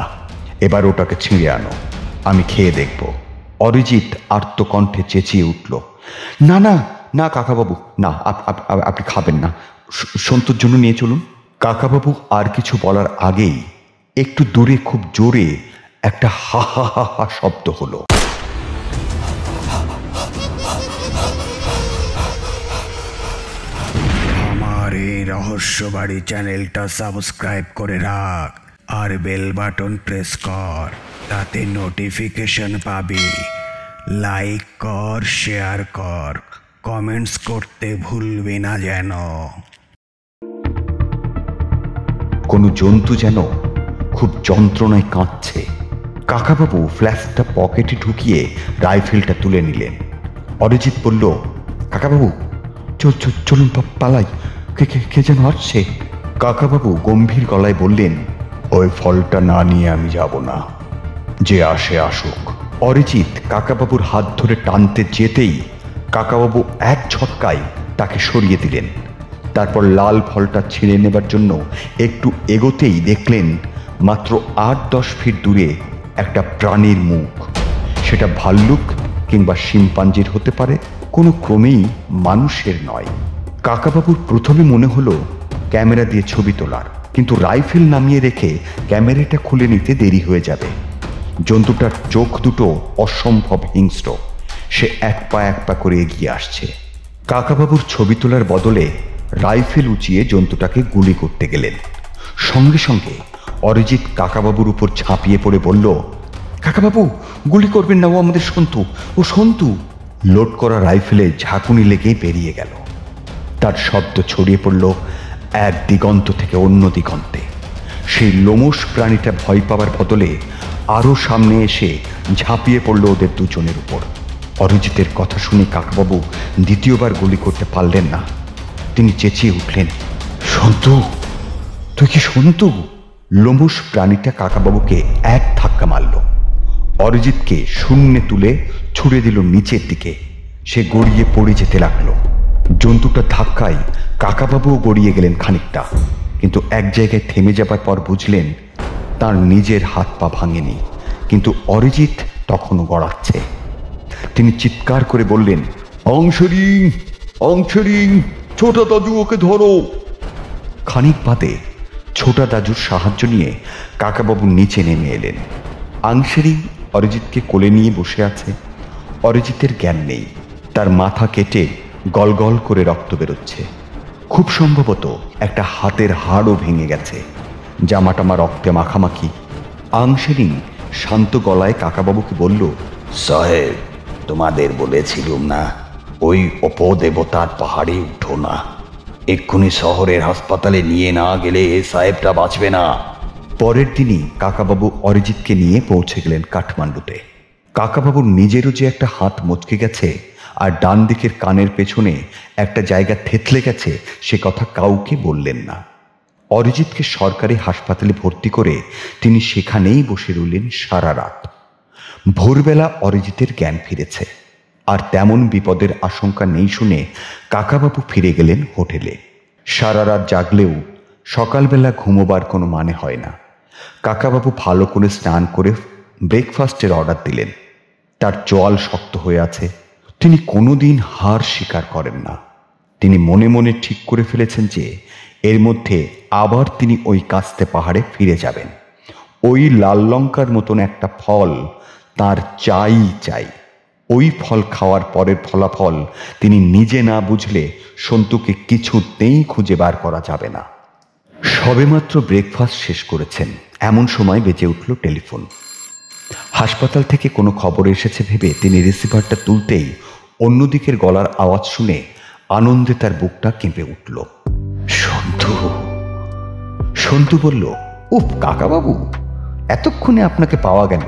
এবার ওটাকে ছিঁড়ে আনো, আমি খেয়ে দেখব। অরিজিৎ আর্তকণ্ঠে চেঁচিয়ে উঠল, না না না কাকাবাবু, না, আপনি খাবেন না, সন্তুর জন্য নিয়ে চলুন। কাকাবাবু আর কিছু বলার আগেই একটু দূরে খুব জোরে একটা হা হা হা হা শব্দ হলো। আমার এই রহস্যবাড়ি চ্যানেলটা সাবস্ক্রাইব করে রাখ আর বেল বাটন প্রেস কর, তাতে নোটিফিকেশন পাবি। লাইক কর, শেয়ার কর, কমেন্টস করতে ভুলবি না যেন। কোনো জন্তু যেন খুব যন্ত্রণায় কাঁদছে। কাকাবাবু ফ্ল্যাশটা পকেটে ঢুকিয়ে রাইফেলটা তুলে নিলেন। অরিজিৎ বলল, কাকাবাবু চলুন পালাই, কে যেন আসছে। কাকাবাবু গম্ভীর গলায় বললেন, ওই ফলটা না নিয়ে আমি যাব না, যে আসে আসুক। অরিজিৎ কাকাবাবুর হাত ধরে টানতে যেতেই কাকাবাবু এক ঝটকায় তাকে সরিয়ে দিলেন। তারপর লাল ফলটা ছিঁড়ে নেবার জন্য একটু এগোতেই দেখলেন মাত্র 8-10 ফিট দূরে একটা প্রাণীর মুখ। সেটা ভাল্লুক কিংবা শিম্পাঞ্জির হতে পারে, কোনো ক্রমেই মানুষের নয়। কাকাবাবুর প্রথমে মনে হলো ক্যামেরা দিয়ে ছবি তোলার, কিন্তু রাইফেল নামিয়ে রেখে ক্যামেরাটা খুলে নিতে দেরি হয়ে যাবে। জন্তুটার চোখ দুটো অসম্ভব হিংস্র। সে এক পা করে এগিয়ে আসছে। কাকাবাবুর ছবি তোলার বদলে রাইফেল উঁচিয়ে জন্তুটাকে গুলি করতে গেলেন। সঙ্গে সঙ্গে অরিজিৎ কাকাবাবুর উপর ঝাঁপিয়ে পড়ে বলল, কাকাবাবু গুলি করবেন না, ও আমাদের সন্তু, ও সন্তু। লোড করা রাইফেলে ঝাঁকুনি লেগে বেরিয়ে গেল। তার শব্দ ছড়িয়ে পড়ল এক দিগন্ত থেকে অন্য দিগন্তে। সেই লোমশ প্রাণীটা ভয় পাওয়ার বদলে আরও সামনে এসে ঝাঁপিয়ে পড়ল ওদের দুজনের উপর। অরিজিতের কথা শুনে কাকাবাবু দ্বিতীয়বার গুলি করতে পারলেন না। তিনি চেঁচিয়ে উঠলেন, সন্তু, তুই কি সন্তু? লোমশ প্রাণীটা কাকাবাবুকে এক ধাক্কা মারল। অরিজিৎকে শূন্যে তুলে ছুড়ে দিল নিচের দিকে। সে গড়িয়ে পড়ে যেতে লাগলো। জন্তুটা ধাক্কায় কাকাবাবুও গড়িয়ে গেলেন খানিকটা, কিন্তু এক জায়গায় থেমে যাবার পর বুঝলেন তার নিজের হাত পা ভাঙেনি, কিন্তু অরিজিৎ তখনও গড়াচ্ছে। তিনি চিৎকার করে বললেন, অংশরিং, অংশরিং, ছোটা দাদু ওকে ধরো। খানিক বাদে ছোটা দাদুর সাহায্য নিয়ে কাকাবাবু নিচে নেমে এলেন। আংশেরিং অরিজিৎকে কোলে নিয়ে বসে আছে। অরিজিতের জ্ঞান নেই, তার মাথা কেটে গলগল করে রক্ত বেরোচ্ছে। খুব সম্ভবত একটা হাতের হাড়ও ভেঙে গেছে। জামাটামা রক্তে মাখামাখি। আংশেরিং শান্ত গলায় কাকাবাবুকে বলল, সাহেব, তোমাদের বলেছিলুম না ওই অপদেবতার পাহাড়ে উঠো না, এক্ষুনি শহরের হাসপাতালে নিয়ে না গেলে এ সাহেবটা বাঁচবে না। পরের দিনই কাকাবাবু অরিজিৎকে নিয়ে পৌঁছে গেলেন কাঠমান্ডুতে। কাকাবাবুর নিজেরও যে একটা হাত মচকে গেছে আর ডান দিকের কানের পেছনে একটা জায়গা থেতলে গেছে, সে কথা কাউকে বললেন না। অরিজিৎকে সরকারি হাসপাতালে ভর্তি করে তিনি সেখানেই বসে রইলেন সারা রাত। ভোরবেলা অরিজিতের জ্ঞান ফিরেছে, আর তেমন বিপদের আশঙ্কা নেই শুনে কাকাবাবু ফিরে গেলেন হোটেলে। সারা রাত জাগলেও সকালবেলা ঘুমোবার কোনো মানে হয় না। কাকাবাবু ভালো করে স্নান করে ব্রেকফাস্টের অর্ডার দিলেন। তার চোয়াল শক্ত হয়ে আছে। তিনি কোনোদিন হার স্বীকার করেন না। তিনি মনে মনে ঠিক করে ফেলেছেন যে এর মধ্যে আবার তিনি ওই কাস্তে পাহাড়ে ফিরে যাবেন। ওই লাল লঙ্কার মতন একটা ফল তার চাই। ওই ফল খাওয়ার পরের ফলাফল তিনি নিজে না বুঝলে সন্তুকে কিছুতেই খুঁজে বার করা যাবে না। সবেমাত্র ব্রেকফাস্ট শেষ করেছেন, এমন সময় বেজে উঠল টেলিফোন। হাসপাতাল থেকে কোনো খবর এসেছে ভেবে তিনি রিসিভারটা তুলতেই অন্যদিকের গলার আওয়াজ শুনে আনন্দে তার বুকটা কেঁপে উঠল। সন্তু বলল, উফ কাকাবাবু, এতক্ষণে আপনাকে পাওয়া গেল।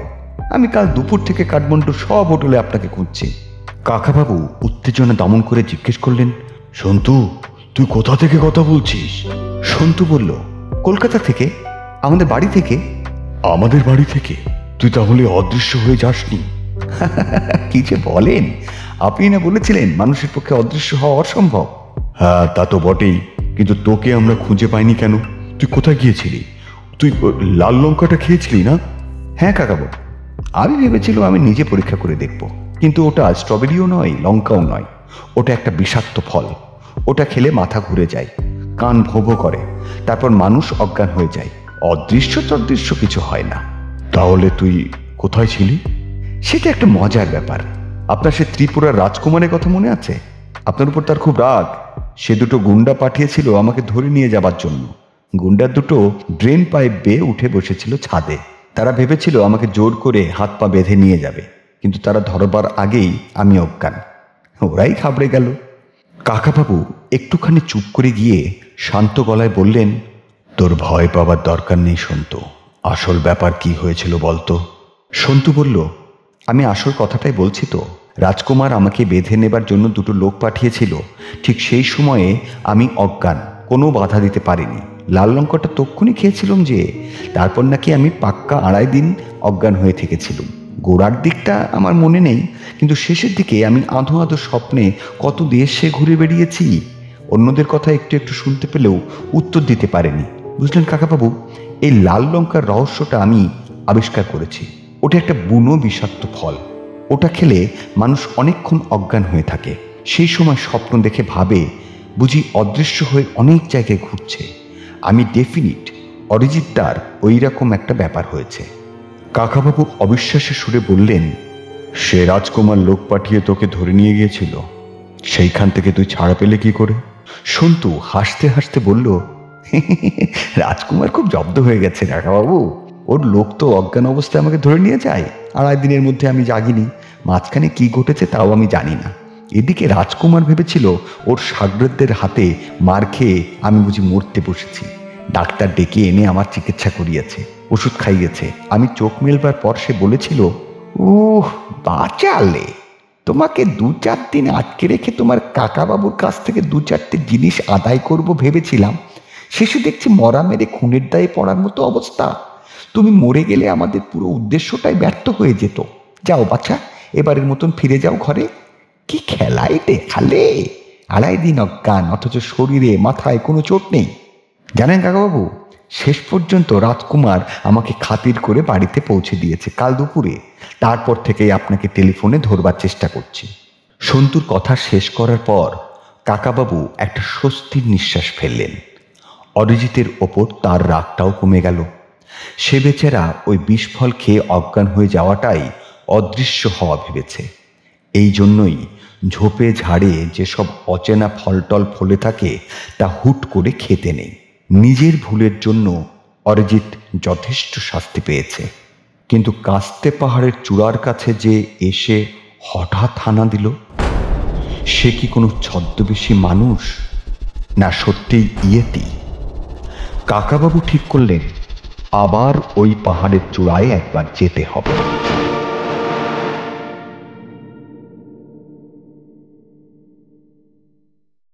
আমি কাল দুপুর থেকে কাঠমান্ডুর সব হোটেলে আপনাকে খুঁজছি। কাকাবাবু উত্তেজনা দমন করে জিজ্ঞেস করলেন, সন্তু, তুই কোথা থেকে কথা বলছিস? সন্তু বলল, কলকাতা থেকে, আমাদের বাড়ি থেকে। আমাদের বাড়ি থেকে? তুই তাহলে অদৃশ্য হয়ে যাসনি? কি যে বলেন, আপনি না বলেছিলেন মানুষের পক্ষে অদৃশ্য হওয়া অসম্ভব? হ্যাঁ, তা তো বটেই, কিন্তু তোকে আমরা খুঁজে পাইনি কেন? তুই কোথায় গিয়েছিলি? তুই লাল লঙ্কাটা খেয়েছিলি না? হ্যাঁ কাকাবাবু, আমি ভেবেছিলাম আমি নিজে পরীক্ষা করে দেখব, কিন্তু ওটা স্ট্রবেরিও নয়, লঙ্কাও নয়। ওটা একটা বিষাক্ত ফল। ওটা খেলে মাথা ঘুরে যায়, কান ভোঁ ভোঁ করে, তারপর মানুষ অজ্ঞান হয়ে যায়। অদৃশ্য তদৃশ্য কিছু হয় না। তাহলে তুই কোথায় ছিলি? সেটা একটা মজার ব্যাপার। আপনার সে ত্রিপুরার রাজকুমারের কথা মনে আছে? আপনার উপর তার খুব রাগ। সে দুটো গুন্ডা পাঠিয়েছিল আমাকে ধরে নিয়ে যাবার জন্য। গুন্ডার দুটো ড্রেন পাইপ বেয়ে উঠে বসেছিল ছাদে। তারা ভেবেছিল আমাকে জোর করে হাত পা বেঁধে নিয়ে যাবে, কিন্তু তারা ধরবার আগেই আমি অজ্ঞান। ওরাই ঘাবড়ে গেল। কাকাবাবু একটুখানি চুপ করে গিয়ে শান্ত গলায় বললেন, তোর ভয় পাবার দরকার নেই সন্তু। আসল ব্যাপার কি হয়েছিল বলতো? সন্তু বলল, আমি আসল কথাটাই বলছি তো। রাজকুমার আমাকে বেঁধে নেবার জন্য দুটো লোক পাঠিয়েছিল। ঠিক সেই সময়ে আমি অজ্ঞান, কোনো বাধা দিতে পারিনি। লাল লঙ্কাটা তক্ষুনি খেয়েছিলাম যে, তারপর নাকি আমি পাক্কা 2.5 দিন অজ্ঞান হয়ে থেকেছিলাম। গোড়ার দিকটা আমার মনে নেই, কিন্তু শেষের দিকে আমি আধো আধো স্বপ্নে কত দেশে ঘুরে বেরিয়েছি। অন্যদের কথা একটু একটু শুনতে পেলেও উত্তর দিতে পারেনি। বুঝলেন কাকাবাবু, এই লাল লঙ্কার রহস্যটা আমি আবিষ্কার করেছি। ওটা একটা বুনো বিষাক্ত ফল। ওটা খেলে মানুষ অনেকক্ষণ অজ্ঞান হয়ে থাকে। সেই সময় স্বপ্ন দেখে ভাবে বুঝি অদৃশ্য হয়ে অনেক জায়গায় ঘুরছে। আমি ডেফিনিট অরিজিৎ দার ওই রকম একটা ব্যাপার হয়েছে। কাকাবাবু অবিশ্বাসের সুরে বললেন, সে রাজকুমার লোক পাঠিয়ে তোকে ধরে নিয়ে গিয়েছিল, সেইখান থেকে তুই ছাড়া পেলে কি করে? সন্তু হাসতে হাসতে বলল, রাজকুমার খুব জব্দ হয়ে গেছে কাকাবাবু। ওর লোক তো অজ্ঞান অবস্থায় আমাকে ধরে নিয়ে যায়। 2.5 দিনের মধ্যে আমি জাগিনি। মাঝখানে কি ঘটেছে তাও আমি জানি না। এদিকে রাজকুমার ভেবেছিল ওর সাগরেদদের হাতে মার খেয়ে আমি বুঝি মরতে বসেছি। ডাক্তার ডেকে এনে আমার চিকিৎসা করিয়েছে, ওষুধ খাইয়েছে। আমি চোখ মেলবার পর সে বলেছিল, বাঁচালে। তোমাকে 2-4 দিন আটকে রেখে তোমার কাকাবাবুর কাছ থেকে 2-4টে জিনিস আদায় করব ভেবেছিলাম। শেষে দেখছি মরা মেরে খুনের দায়ে পড়ার মতো অবস্থা। তুমি মরে গেলে আমাদের পুরো উদ্দেশ্যটাই ব্যর্থ হয়ে যেত। যাও বাচ্চা, এবারের মতন ফিরে যাও ঘরে। কি খেলাই দেখালে! 2.5 দিন অজ্ঞান, অথচ শরীরে মাথায় কোনো চোট নেই। জানেন কাকাবাবু, শেষ পর্যন্ত রাজকুমার আমাকে খাতির করে বাড়িতে পৌঁছে দিয়েছে কাল দুপুরে। তারপর থেকেই আপনাকে টেলিফোনে ধরবার চেষ্টা করছি। সন্তুর কথা শেষ করার পর কাকাবাবু একটা স্বস্তির নিঃশ্বাস ফেললেন। অরিজিতের ওপর তার রাগটাও কমে গেল। সে বেচারা ওই বিষফল খেয়ে অজ্ঞান হয়ে যাওয়াটাই অদৃশ্য হওয়া ভেবেছে। এই জন্যই ঝোপে ঝাড়ে যেসব অচেনা ফলটল ফলে থাকে তা হুট করে খেতে নেই। নিজের ভুলের জন্য অরিজিৎ যথেষ্ট শাস্তি পেয়েছে, কিন্তু কাস্তে পাহাড়ের চূড়ার কাছে যে এসে হঠাৎ হানা দিল, সে কি কোনো ছদ্মবেশী মানুষ, না সত্যিই ইয়েতি? কাকাবাবু ঠিক করলেন আবার ওই পাহাড়ের চূড়ায় একবার যেতে হবে।